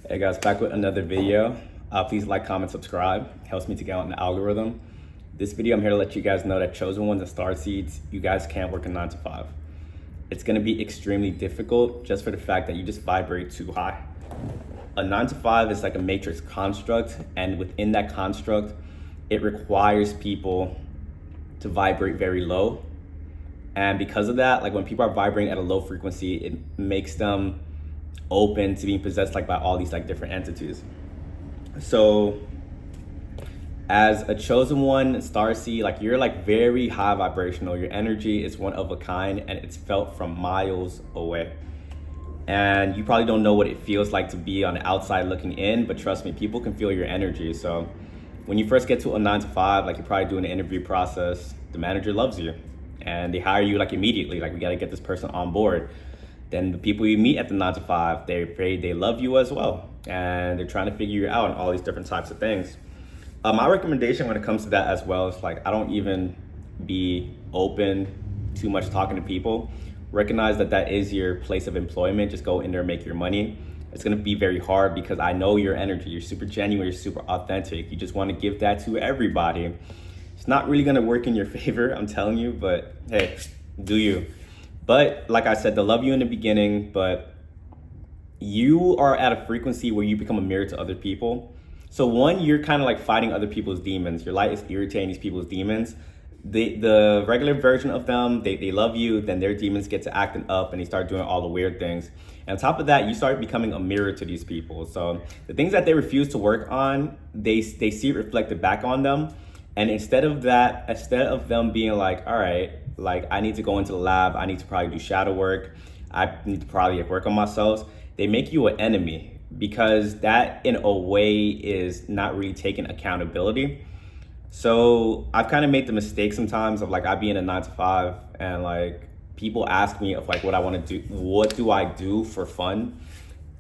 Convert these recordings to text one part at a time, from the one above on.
Hey guys, back with another video. Please like, comment, subscribe. Helps me to get on the algorithm. This video, I'm here to let you guys know that chosen ones and Starseeds, you guys can't work a 9 to 5. It's gonna be extremely difficult just for the fact that you just vibrate too high. A 9 to 5 is like a matrix construct, and within that construct, it requires people to vibrate very low. And because of that, like when people are vibrating at a low frequency, it makes them open to being possessed like by all these like different entities. So as a chosen one, Starseed, like you're like very high vibrational. Your energy is one of a kind and it's felt from miles away. And you probably don't know what it feels like to be on the outside looking in, but trust me, people can feel your energy. So when you first get to a 9 to 5, like you're probably doing an interview process, the manager loves you and they hire you like immediately. Like we got to get this person on board. Then the people you meet at the 9 to 5, they love you as well. And they're trying to figure you out on all these different types of things. My recommendation when it comes to that as well is like, I don't even be open too much talking to people. Recognize that that is your place of employment. Just go in there and make your money. It's gonna be very hard because I know your energy. You're super genuine, you're super authentic. You just wanna give that to everybody. It's not really gonna work in your favor, I'm telling you, but hey, do you. But like I said, they'll love you in the beginning, but you are at a frequency where you become a mirror to other people. So one, you're kind of like fighting other people's demons. Your light is irritating these people's demons. The regular version of them, they love you, then their demons get to acting up and they start doing all the weird things. And on top of that, you start becoming a mirror to these people. So the things that they refuse to work on, they see it reflected back on them. And instead of them being like, all right, like I need to go into the lab, I need to probably do shadow work, I need to probably work on myself, they make you an enemy because that in a way is not really taking accountability. So I've kind of made the mistake sometimes of like I be in a 9 to 5 and like people ask me of like what I want to do, what do I do for fun?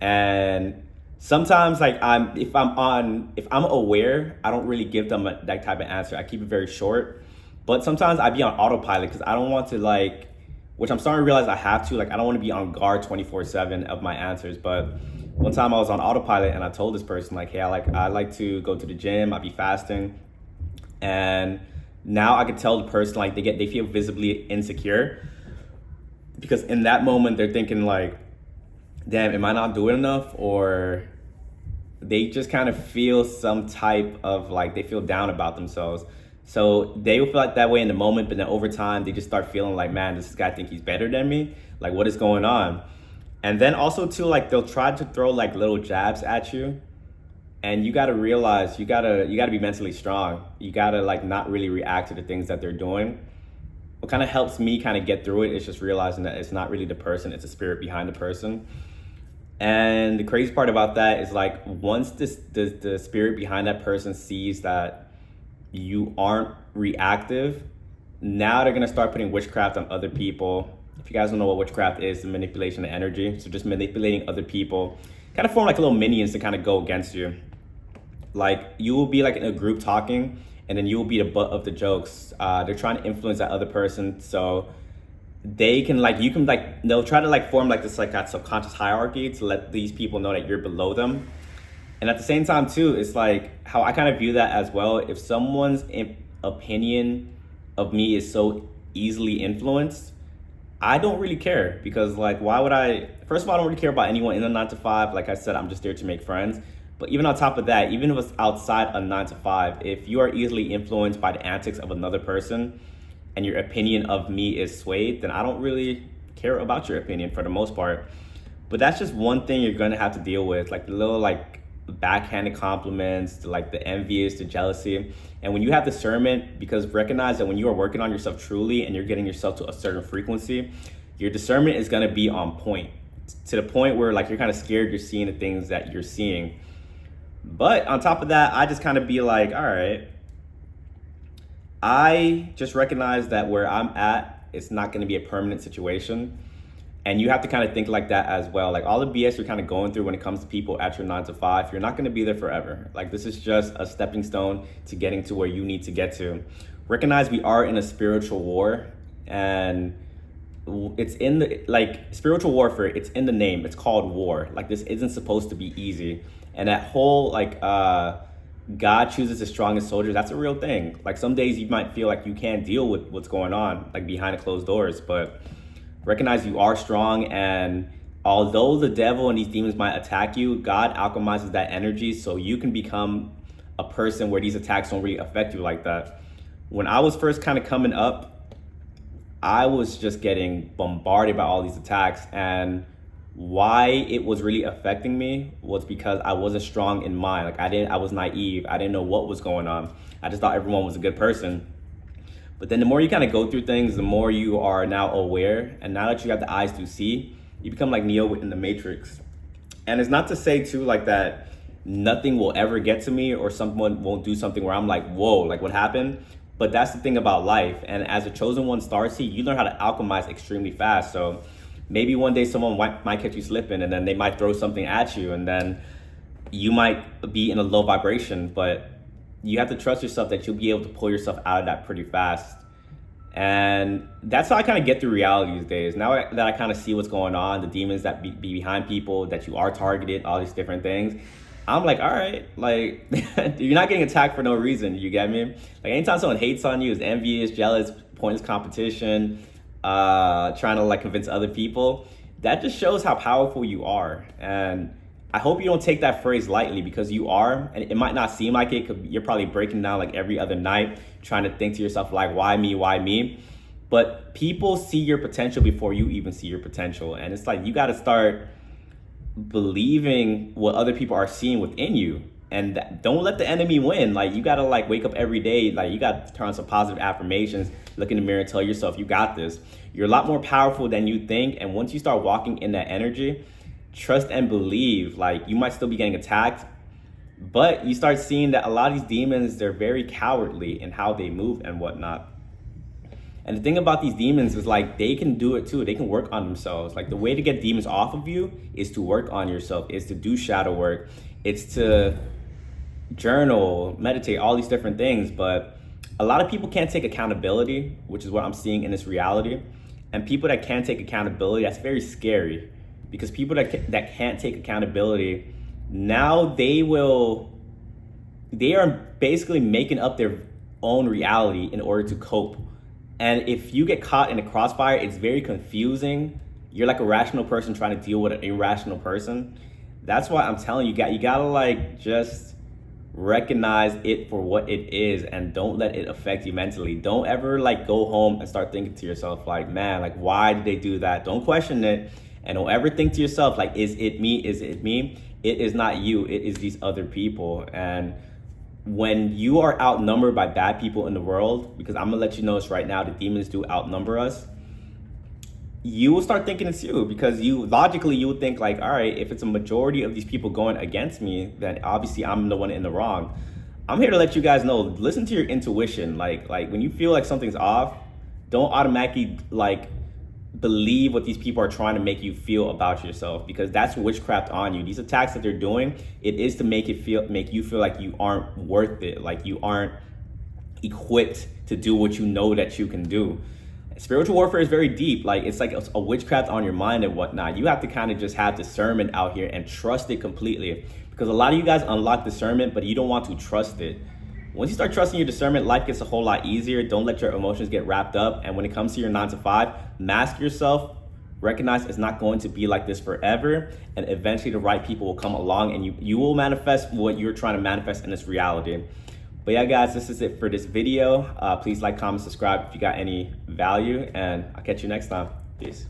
And sometimes like if I'm aware, I don't really give them that type of answer. I keep it very short. But sometimes I be on autopilot because I don't want to like, which I'm starting to realize I have to, like I don't want to be on guard 24/7 of my answers. But one time I was on autopilot and I told this person like, hey, I like to go to the gym, I be fasting. And now I could tell the person like they feel visibly insecure because in that moment they're thinking like, damn, am I not doing enough? Or they just kind of feel some type of like they feel down about themselves. So they will feel like that way in the moment, but then over time they just start feeling like, man, does this guy think he's better than me? Like what is going on? And then also too, like they'll try to throw like little jabs at you. And you gotta realize you gotta be mentally strong. You gotta like not really react to the things that they're doing. What kind of helps me kind of get through it is just realizing that it's not really the person, it's the spirit behind the person. And the crazy part about that is like once the spirit behind that person sees that you aren't reactive, now they're gonna start putting witchcraft on other people. If you guys don't know what witchcraft is, the manipulation of energy. So just manipulating other people, kind of form like little minions to kind of go against you. Like you will be like in a group talking and then you will be the butt of the jokes. They're trying to influence that other person so they can like, you can like, they'll try to like form like this like that subconscious hierarchy to let these people know that you're below them. And at the same time too, it's like how I kind of view that as well. If someone's opinion of me is so easily influenced, I don't really care because like, why would I, first of all, I don't really care about anyone in a 9 to 5. Like I said, I'm just there to make friends. But even on top of that, even if it's outside a 9 to 5, if you are easily influenced by the antics of another person and your opinion of me is swayed, then I don't really care about your opinion for the most part. But that's just one thing you're gonna have to deal with, like the little like backhanded compliments, like the envious, the jealousy. And when you have discernment, because recognize that when you are working on yourself truly and you're getting yourself to a certain frequency, your discernment is gonna be on point to the point where like you're kind of scared you're seeing the things that you're seeing. But on top of that, I just kind of be like, all right, I just recognize that where I'm at, it's not gonna be a permanent situation. And you have to kind of think like that as well. Like all the BS you're kind of going through when it comes to people at your 9 to 5, you're not going to be there forever. Like this is just a stepping stone to getting to where you need to get to. Recognize we are in a spiritual war and it's in the, like, spiritual warfare, it's in the name. It's called war. Like, this isn't supposed to be easy. And that whole, like, God chooses the strongest soldiers, that's a real thing. Like, some days you might feel like you can't deal with what's going on, like, behind the closed doors, but recognize you are strong. And although the devil and these demons might attack you, God alchemizes that energy so you can become a person where these attacks don't really affect you like that. When I was first kind of coming up, I was just getting bombarded by all these attacks, and why it was really affecting me was because I wasn't strong in mind. Like, I was naive. I didn't know what was going on. I just thought everyone was a good person. But then the more you kind of go through things, the more you are now aware. And now that you have the eyes to see, you become like Neo in the Matrix. And it's not to say too, like, that nothing will ever get to me or someone won't do something where I'm like, whoa, like, what happened? But that's the thing about life. And as a chosen one starseed, you learn how to alchemize extremely fast. So maybe one day someone might catch you slipping, and then they might throw something at you, and then you might be in a low vibration, but you have to trust yourself that you'll be able to pull yourself out of that pretty fast. And that's how I kind of get through reality these days. Now that I kind of see what's going on, the demons that be behind people, that you are targeted, all these different things, I'm like, all right, like, you're not getting attacked for no reason, you get me? Like, anytime someone hates on you, is envious, jealous, pointless competition, trying to, like, convince other people, that just shows how powerful you are. And I hope you don't take that phrase lightly, because you are, and it might not seem like it, because you're probably breaking down like every other night, trying to think to yourself, like, why me, why me? But people see your potential before you even see your potential. And it's like, you got to start believing what other people are seeing within you, and don't let the enemy win. Like, you got to, like, wake up every day, like, you got to turn on some positive affirmations, look in the mirror and tell yourself you got this. You're a lot more powerful than you think. And once you start walking in that energy, trust and believe. Like, you might still be getting attacked, but you start seeing that a lot of these demons, they're very cowardly in how they move and whatnot. And the thing about these demons is, like, they can do it too. They can work on themselves. Like, the way to get demons off of you is to work on yourself, is to do shadow work. It's to journal, meditate, all these different things. But a lot of people can't take accountability, which is what I'm seeing in this reality. And people that can't take accountability, that's very scary, because people that can't take accountability, now they are basically making up their own reality in order to cope. And if you get caught in a crossfire, it's very confusing. You're like a rational person trying to deal with an irrational person. That's why I'm telling you, you gotta, like, just recognize it for what it is, and don't let it affect you mentally. Don't ever, like, go home and start thinking to yourself, like, man, like, why did they do that? Don't question it. And don't ever think to yourself, like, is it me? Is it me? It is not you. It is these other people. And when you are outnumbered by bad people in the world, because I'm gonna let you know this right now, the demons do outnumber us, you will start thinking it's you, because you would think, like, all right, if it's a majority of these people going against me, then obviously I'm the one in the wrong. I'm here to let you guys know, listen to your intuition. Like when you feel like something's off, don't automatically, like, believe what these people are trying to make you feel about yourself, because that's witchcraft on you. These attacks that they're doing, it is to make you feel like you aren't worth it, like you aren't equipped to do what you know that you can do. Spiritual warfare is very deep. Like, it's like a witchcraft on your mind and whatnot. You have to kind of just have discernment out here and trust it completely, because a lot of you guys unlock discernment, but you don't want to trust it. Once you start trusting your discernment, life gets a whole lot easier. Don't let your emotions get wrapped up. And when it comes to your 9 to 5, mask yourself, recognize it's not going to be like this forever. And eventually the right people will come along, and you will manifest what you're trying to manifest in this reality. But yeah, guys, this is it for this video. Please like, comment, subscribe if you got any value, and I'll catch you next time. Peace.